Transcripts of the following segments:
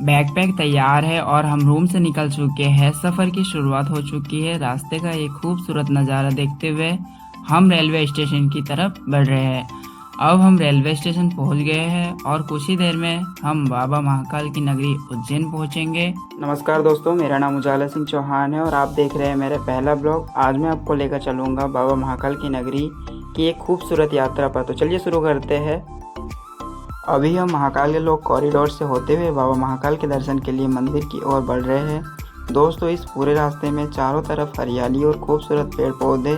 Backpack तैयार है और हम रूम से निकल चुके हैं। सफ़र की शुरुआत हो चुकी है। रास्ते का एक खूबसूरत नज़ारा देखते हुए हम रेलवे स्टेशन की तरफ बढ़ रहे हैं। अब हम रेलवे स्टेशन पहुंच गए हैं और कुछ ही देर में हम बाबा महाकाल की नगरी उज्जैन पहुंचेंगे। नमस्कार दोस्तों, मेरा नाम उजाला सिंह चौहान है और आप देख रहे हैं मेरा पहला ब्लॉग। आज मैं आपको लेकर चलूँगा बाबा महाकाल की नगरी की एक खूबसूरत यात्रा पर। तो चलिए शुरू करते हैं। अभी हम महाकाल के लोक कॉरिडोर से होते हुए बाबा महाकाल के दर्शन के लिए मंदिर की ओर बढ़ रहे हैं। दोस्तों, इस पूरे रास्ते में चारों तरफ हरियाली और खूबसूरत पेड़ पौधे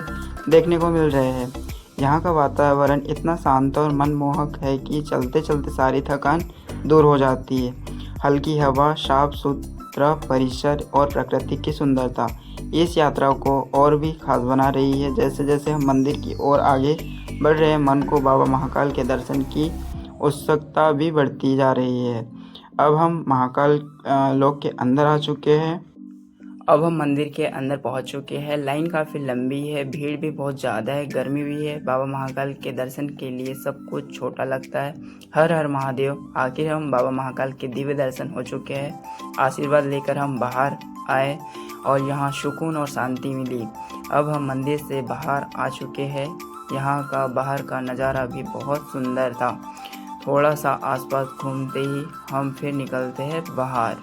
देखने को मिल रहे हैं। यहाँ का वातावरण इतना शांत और मनमोहक है कि चलते चलते सारी थकान दूर हो जाती है। हल्की हवा, साफ सुथरा परिसर और प्रकृति की सुंदरता इस यात्रा को और भी खास बना रही है। जैसे जैसे हम मंदिर की ओर आगे बढ़ रहे हैं, मन को बाबा महाकाल के दर्शन की उत्सुकता भी बढ़ती जा रही है। अब हम महाकाल लोक के अंदर आ चुके हैं। अब हम मंदिर के अंदर पहुंच चुके हैं। लाइन काफ़ी लंबी है, भीड़ भी बहुत ज़्यादा है, गर्मी भी है। बाबा महाकाल के दर्शन के लिए सब कुछ छोटा लगता है। हर हर महादेव। आखिर हम बाबा महाकाल के दिव्य दर्शन हो चुके हैं। आशीर्वाद लेकर हम बाहर आए और यहाँ सुकून और शांति मिली। अब हम मंदिर से बाहर आ चुके हैं। यहाँ का बाहर का नज़ारा भी बहुत सुंदर था। थोड़ा सा आसपास घूमते ही हम फिर निकलते हैं बाहर।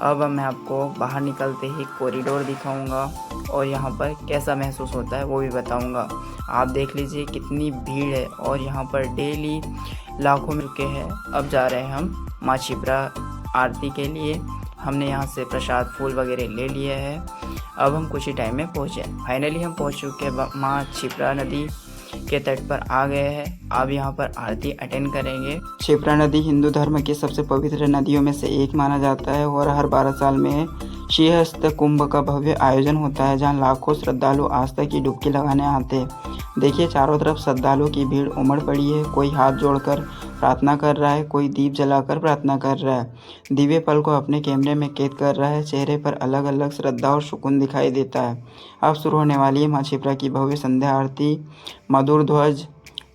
अब मैं आपको बाहर निकलते ही कॉरिडोर दिखाऊंगा और यहाँ पर कैसा महसूस होता है वो भी बताऊंगा। आप देख लीजिए कितनी भीड़ है और यहाँ पर डेली लाखों में रुके हैं। अब जा रहे हैं हम माँ क्षिप्रा आरती के लिए। हमने यहाँ से प्रसाद फूल वगैरह ले लिया है। अब हम कुछ ही टाइम में पहुँचे। फाइनली हम पहुँच चुके हैं माँ क्षिप्रा नदी के तट पर आ गए हैं। अब यहाँ पर आरती अटेंड करेंगे। क्षिप्रा नदी हिंदू धर्म की सबसे पवित्र नदियों में से एक माना जाता है और हर 12 साल में सिंहस्थ कुंभ का भव्य आयोजन होता है, जहाँ लाखों श्रद्धालु आस्था की डुबकी लगाने आते हैं। देखिए, चारों तरफ श्रद्धालुओं की भीड़ उमड़ पड़ी है। कोई हाथ जोड़कर प्रार्थना कर रहा है, कोई दीप जलाकर प्रार्थना कर रहा है, दिव्य पल को अपने कैमरे में कैद कर रहा है। चेहरे पर अलग अलग श्रद्धा और सुकून दिखाई देता है। अब शुरू होने वाली है माँ क्षिप्रा की भव्य संध्या आरती। मधुर ध्वज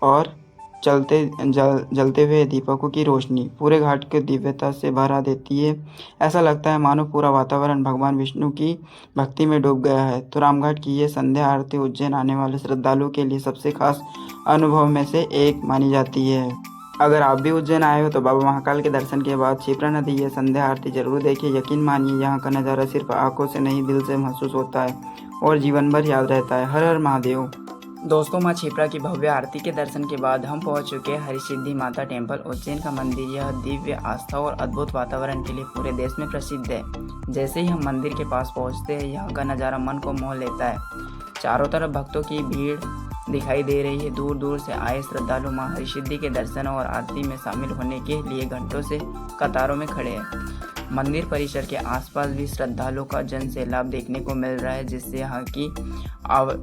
और जलते हुए दीपकों की रोशनी पूरे घाट को दिव्यता से भरा देती है। ऐसा लगता है मानो पूरा वातावरण भगवान विष्णु की भक्ति में डूब गया है। तो रामघाट की ये संध्या आरती उज्जैन आने वाले श्रद्धालुओं के लिए सबसे खास अनुभव में से एक मानी जाती है। अगर आप भी उज्जैन आए हो तो बाबा महाकाल के दर्शन के बाद क्षिप्रा नदी ये संध्या आरती जरूर देखिए। यकीन मानिए, यहाँ का नज़ारा सिर्फ आंखों से नहीं, दिल से महसूस होता है और जीवन भर याद रहता है। हर हर महादेव। दोस्तों, माँ क्षिप्रा की भव्य आरती के दर्शन के बाद हम पहुंच चुके हैं हरिसिद्धि माता टेम्पल। उज्जैन का मंदिर यह दिव्य आस्था और अद्भुत वातावरण के लिए पूरे देश में प्रसिद्ध है। जैसे ही हम मंदिर के पास पहुंचते हैं, यहाँ का नज़ारा मन को मोह लेता है। चारों तरफ भक्तों की भीड़ दिखाई दे रही है। दूर दूर से आए श्रद्धालु माँ हरिसिद्धि के दर्शन और आरती में शामिल होने के लिए घंटों से कतारों में खड़े हैं। मंदिर परिसर के आसपास भी श्रद्धालुओं का जन सैलाब देखने को मिल रहा है, जिससे यहाँ की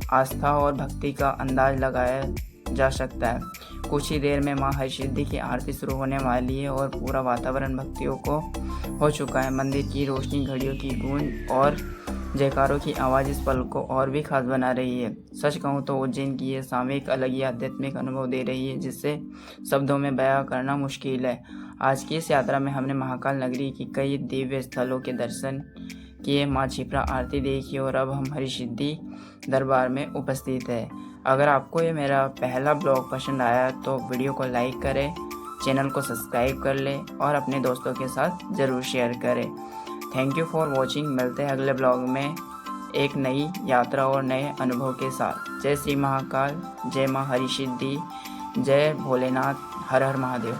आस्था और भक्ति का अंदाज लगाया जा सकता है। कुछ ही देर में माँ हरिसिद्धि की आरती शुरू होने वाली है और पूरा वातावरण भक्तियों को हो चुका है। मंदिर की रोशनी, घड़ियों की गूंज और जयकारों की आवाज़ इस पल को और भी खास बना रही है। सच कहूँ तो उज्जैन की ये सामूहिक अलग ही आध्यात्मिक अनुभव दे रही है, जिससे शब्दों में बयां करना मुश्किल है। आज की इस यात्रा में हमने महाकाल नगरी की कई दिव्य स्थलों के दर्शन किए, माँ क्षिप्रा आरती देखी और अब हम हरिसिद्धि दरबार में उपस्थित है। अगर आपको ये मेरा पहला ब्लॉग पसंद आया तो वीडियो को लाइक करें, चैनल को सब्सक्राइब कर लें और अपने दोस्तों के साथ ज़रूर शेयर करें। Thank you for watching. मिलते हैं अगले ब्लॉग में एक नई यात्रा और नए अनुभव के साथ। जय श्री महाकाल, जय माँ हरिसिद्धि, जय भोलेनाथ, हर हर महादेव।